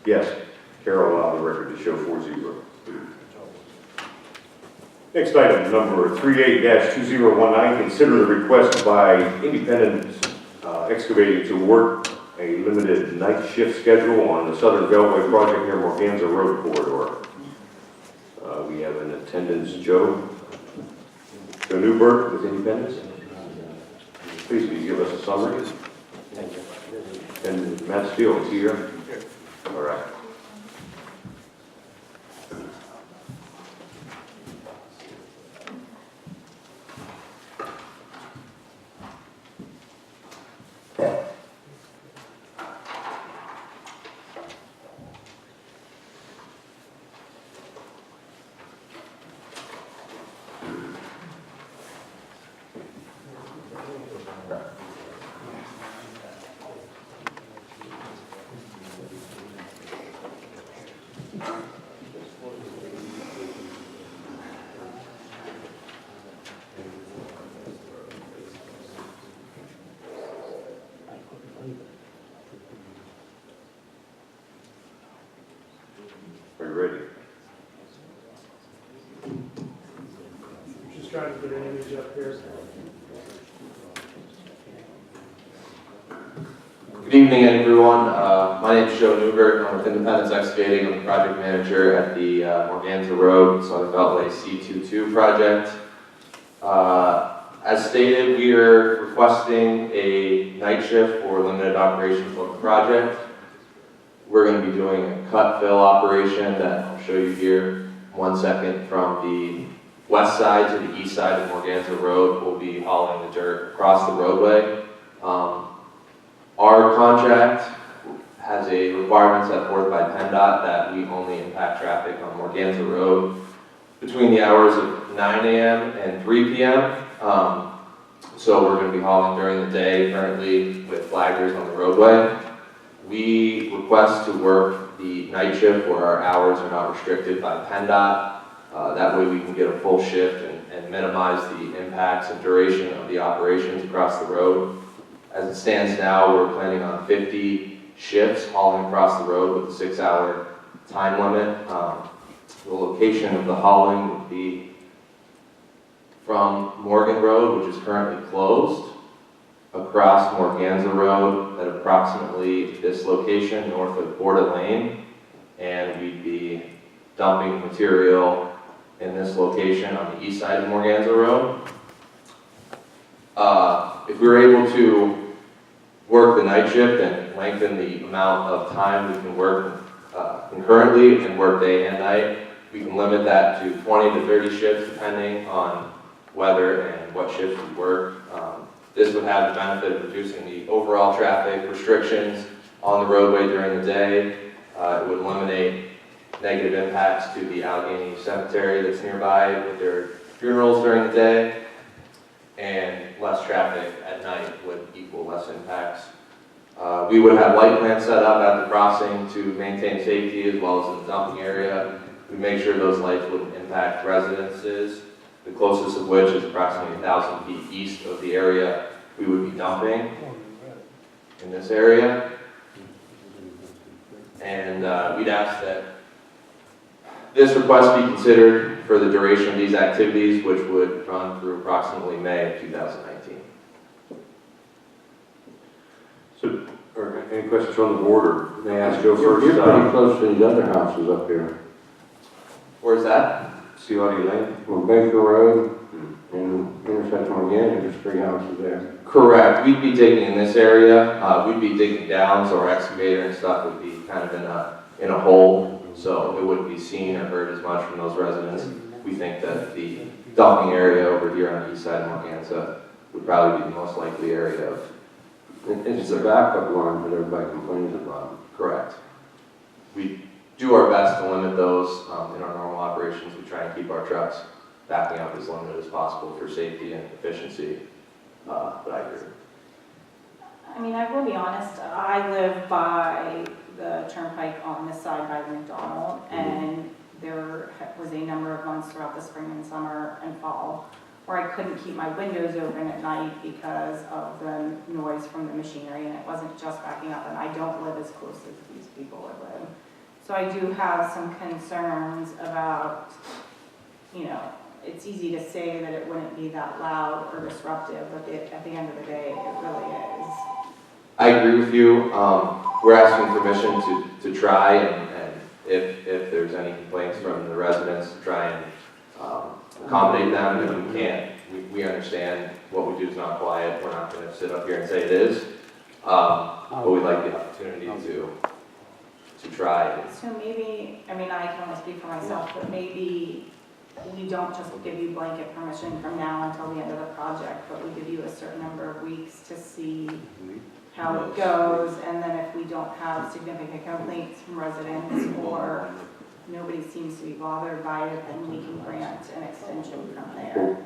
Yes. Carol, allow the record to show 4-0. Next item, number 38-2019, consider the request by Independent Excavating to work a limited night shift schedule on the Southern Beltway project near Morganza Road Corridor. We have in attendance Joe Newberg with Independence. Please, will you give us a summary? And Matt Steele is here. All right. Are you ready? Just trying to put an image up here. Good evening, everyone. My name is Joe Newberg. I'm with Independence Excavating. I'm the project manager at the Morganza Road Southern Beltway C22 project. As stated, we are requesting a night shift for limited operations on the project. We're going to be doing a cut fill operation that I'll show you here 1 second from the west side to the east side of Morganza Road. We'll be hauling the dirt across the roadway. Our contract has a requirement set forth by PennDOT that we only impact traffic on Morganza Road between the hours of 9 a.m. and 3 p.m. So we're going to be hauling during the day currently with flaggers on the roadway. We request to work the night shift where our hours are not restricted by PennDOT. That way we can get a full shift and minimize the impacts and duration of the operations across the road. As it stands now, we're planning on 50 shifts hauling across the road with a 6-hour time limit. The location of the hauling would be from Morgan Road, which is currently closed, across Morganza Road at approximately this location north of Borda Lane, and we'd be dumping material in this location on the east side of Morganza Road. If we were able to work the night shift and lengthen the amount of time we can work concurrently and work day and night, we can limit that to 20 to 30 shifts depending on weather and what shifts we work. This would have the benefit of reducing the overall traffic restrictions on the roadway during the day. It would eliminate negative impacts to the Allegheny Cemetery that's nearby with their funerals during the day, and less traffic at night would equal less impacts. We would have light plants set up at the crossing to maintain safety as well as in the dumping area. We make sure those lights wouldn't impact residences, the closest of which is approximately 1,000 feet east of the area we would be dumping in this area. And we'd ask that this request be considered for the duration of these activities, which would run through approximately May of 2019. So, any questions from the board, or may I ask Joe first? You're pretty close to these other houses up here. Where's that? Seawady Lane? On Baker Road and intersection Morganza, there's 3 houses there. Correct. We'd be digging in this area. We'd be digging down, so our excavator and stuff would be kind of in a hole, so it wouldn't be seen or heard as much from those residents. We think that the dumping area over here on the east side of Morganza would probably be the most likely area of. It's the backup line that everybody complains about. Correct. We do our best to limit those in our normal operations. We try and keep our trucks backing up as limited as possible for safety and efficiency. But I agree. I mean, I will be honest, I live by the turnpike on this side by the McDonald, and there was a number of months throughout the spring and summer and fall where I couldn't keep my windows open at night because of the noise from the machinery, and it wasn't just backing up, and I don't live as close as these people live. So I do have some concerns about, you know, it's easy to say that it wouldn't be that loud or disruptive, but at the end of the day, it really is. I agree with you. We're asking permission to try, and if there's any complaints from the residents, to try and accommodate them. If we can't, we understand what we do is not quiet. We're not going to sit up here and say it is. But we'd like the opportunity to try. So maybe, I mean, I can only speak for myself, but maybe we don't just give you blanket permission from now until the end of the project, but we give you a certain number of weeks to see how it goes, and then if we don't have significant complaints from residents or nobody seems to be bothered by it, then we can grant an extension from there.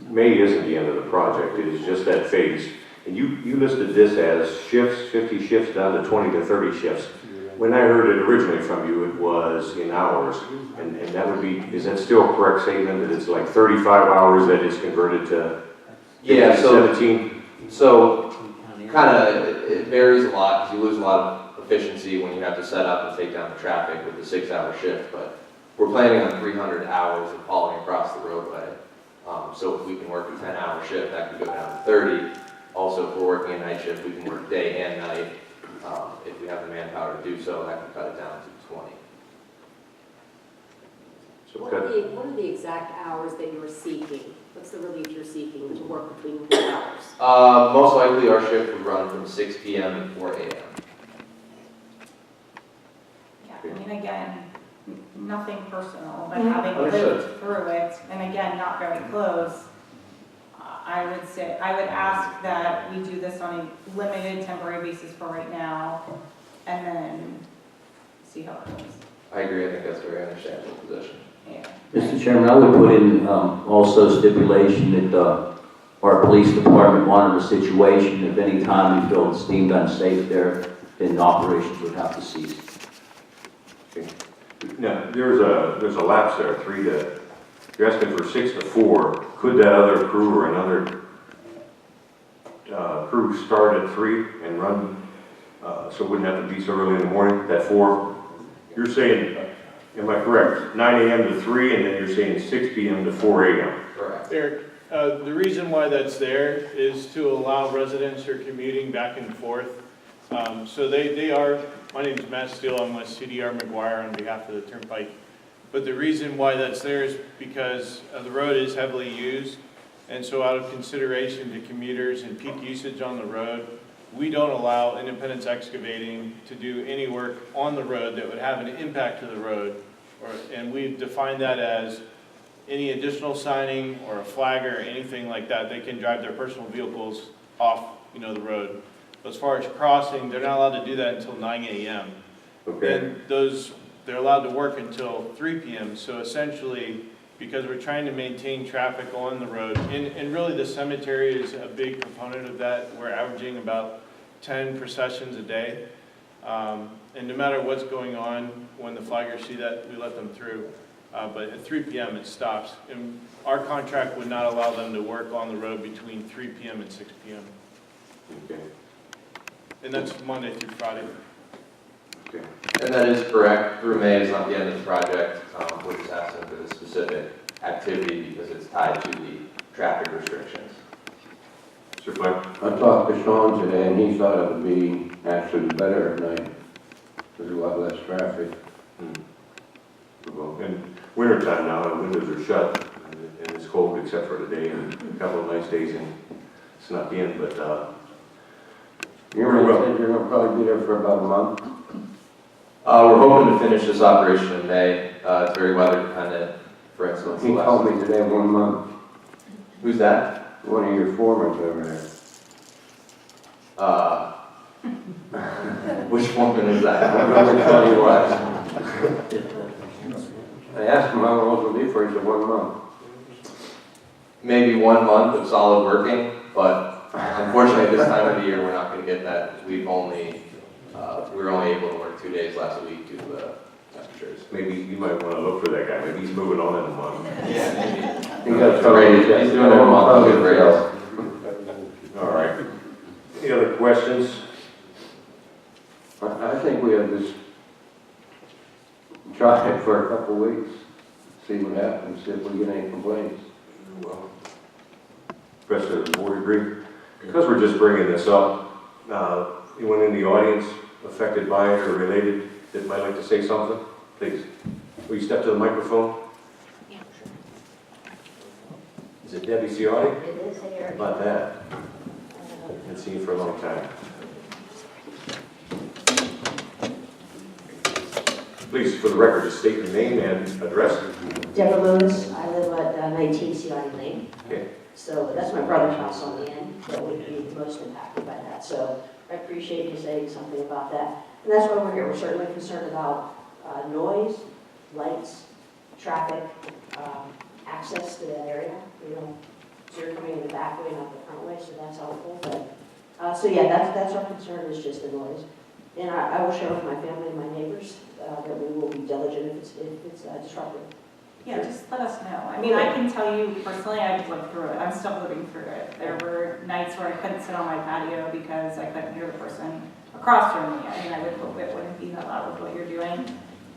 May isn't the end of the project, it is just that phase. And you listed this as shifts, 50 shifts down to 20 to 30 shifts. When I heard it originally from you, it was in hours. And that would be, is that still a correct statement that it's like 35 hours that is converted to 17? So kind of, it varies a lot because you lose a lot of efficiency when you have to set up and take down the traffic with the 6-hour shift. But we're planning on 300 hours of hauling across the roadway. So if we can work a 10-hour shift, that could go down to 30. Also, if we're working a night shift, we can work day and night. If we have the manpower to do so, that can cut it down to 20. So What are the exact hours that you're seeking? What's the relief you're seeking to work between what hours? Most likely our shift would run from 6 p.m. to 4 a.m. Yeah, I mean, again, nothing personal, but having Understood. lived through it, and again, not very close, I would ask that we do this on a limited temporary basis for right now, and then see how it goes. I agree. I think that's a very understandable position. Yeah. Mr. Chairman, I would put in also stipulation that our police department monitors the situation. If any time we feel it's deemed unsafe there, then operations would have to cease. Now, there's a lapse there, you're asking for 6 to 4. Could that other crew or another crew start at 3 and run, so it wouldn't have to be so early in the morning, at 4? You're saying, am I correct, 9 a.m. to 3, and then you're saying 6 p.m. to 4 a.m.? Correct. Eric, the reason why that's there is to allow residents who are commuting back and forth. So they are, my name is Matt Steele, I'm with CDR McGuire on behalf of the Turnpike. But the reason why that's there is because the road is heavily used. And so out of consideration to commuters and peak usage on the road, we don't allow Independence Excavating to do any work on the road that would have an impact to the road. And we've defined that as any additional signing or a flagger or anything like that. They can drive their personal vehicles off, the road. But as far as crossing, they're not allowed to do that until 9 a.m. Okay. And they're allowed to work until 3 p.m. So essentially, because we're trying to maintain traffic on the road, and really the cemetery is a big component of that. We're averaging about 10 processions a day. And no matter what's going on, when the flaggers see that, we let them through. But at 3 p.m. it stops. And our contract would not allow them to work on the road between 3 p.m. and 6 p.m. Okay. And that's Monday through Friday. Okay. And that is correct. Through May is not the end of the project. We're just asking for the specific activity because it's tied to the traffic restrictions. Mr. Flynn? I talked to Sean today, and he thought it would be actually better at night. There's a lot less traffic. Well, in wintertime now, the windows are shut, and it's cold except for today and a couple of nice days and snuck in, but, You're going to probably be there for about a month? We're hoping to finish this operation in May. It's very weather dependent. For instance, He told me today 1 month. Who's that? One of your foremans over there. Which foreman is I that? don't know which one he was. I asked him how long it would be for, he said 1 month. Maybe 1 month of solid working, but unfortunately this time of the year we're not going to get that. We were only able to work 2 days last week due to the temperatures. maybe you might want to look for that guy. Maybe he's moving on in a month. Yeah, maybe. He got He's doing it a month. Good raise. All right. Any other questions? I think we have this try it for a couple of weeks, see what happens, see if we get any complaints. Well, rest of the board agree? Because we're just bringing this up, anyone in the audience affected by it or related that might like to say something, please. Will you step to the microphone? Yeah, sure. Is it Debbie Ciotti? It is here. How about that? Haven't seen you for a long time. Please, for the record, just state your name and address. Deborah Lewis, I live at 19 Seattle Lane. Okay. So that's my brother's house on the end that would be the most impacted by that. So I appreciate you saying something about that. And that's why we're here. We're certainly concerned about noise, lights, traffic, access to that area. You know, so you're coming in the back way, not the front way, so that's helpful. But so yeah, that's our concern, is just the noise. And I will share with my family and my neighbors that we will be diligent if it's disruptive. Yeah, just let us know. I mean, I can tell you personally, I've lived through it. I'm still living through it. There were nights where I couldn't sit on my patio because I couldn't hear the person across from me. I mean, I would hope it wouldn't be that loud with what you're doing.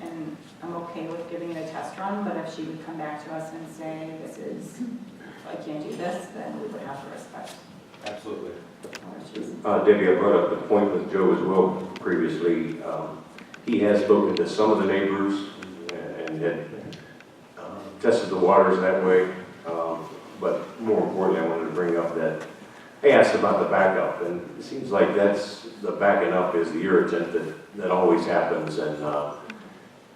And I'm okay with giving it a test run, but if she would come back to us and say, I can't do this, then we would have to respect. Absolutely. Debbie, I brought up the point with Joe as well previously. He has spoken to some of the neighbors and had tested the waters that way. But more importantly, I wanted to bring up that I asked about the backup, and it seems like that's the backing up is the irritant that always happens. And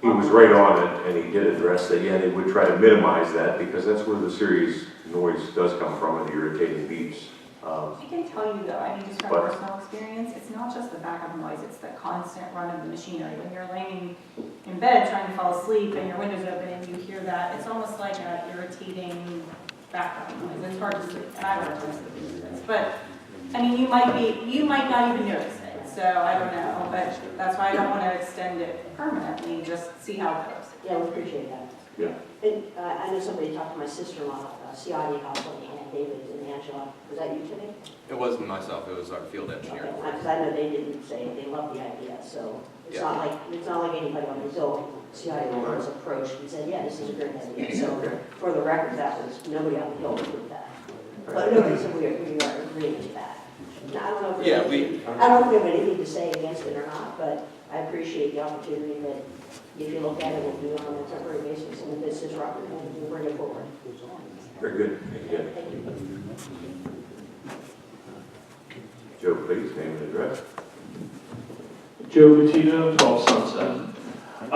he was right on it, and he did address that. Yeah, they would try to minimize that because that's where the serious noise does come from, and the irritating beeps. I can tell you though, I mean, just from personal experience, it's not just the backup noise, it's the constant run of the machinery. When you're laying in bed trying to fall asleep and your window's open and you hear that, it's almost like an irritating background noise. It's hard to sleep, and I don't know this. But, I mean, you might not even notice it, so I don't know. But that's why I don't want to extend it permanently, just see how it goes. Yeah, we appreciate that. Yeah. And I know somebody talked to my sister-in-law, Ciati House on Aunt David and Angela. Was that you today? It wasn't myself, it was our field engineer. Because I know they didn't say they love the idea, so it's not like anybody on the hill, Ciati was approached and said, yeah, this is a great idea. So for the record, that was, nobody on the hill approved that. But nobody said we are agreeing to that. Now, I don't know if I don't know if we have anything to say against it or not, but I appreciate the opportunity that if you look at it, we'll do it on a temporary basis, and if this is disruptive, we'll bring it forward. Very good. Thank you. Thank you. Joe, please, name and address. Joe Bettino, 12 Sunset. I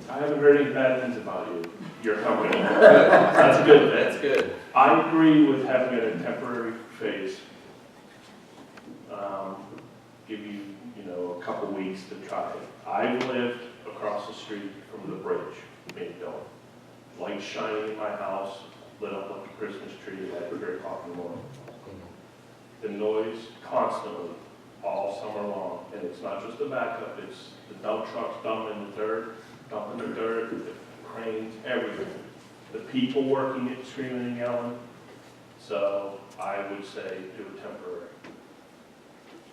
haven't heard any bad things about you, your company. That's a good thing. That's good. I agree with having it in temporary phase. Give you, a couple weeks to try it. I lived across the street from the bridge, Midville. Lights shining in my house, lit up like a Christmas tree at 3 o'clock in the morning. The noise constantly, all summer long, and it's not just the backup, it's the dump trucks dumping the dirt, the cranes, everything. The people working it, screaming and yelling. So I would say do it temporary.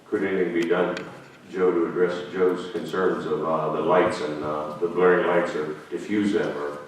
Could anything be done, Joe, to address Joe's concerns of the lights and the blaring lights or diffuse them or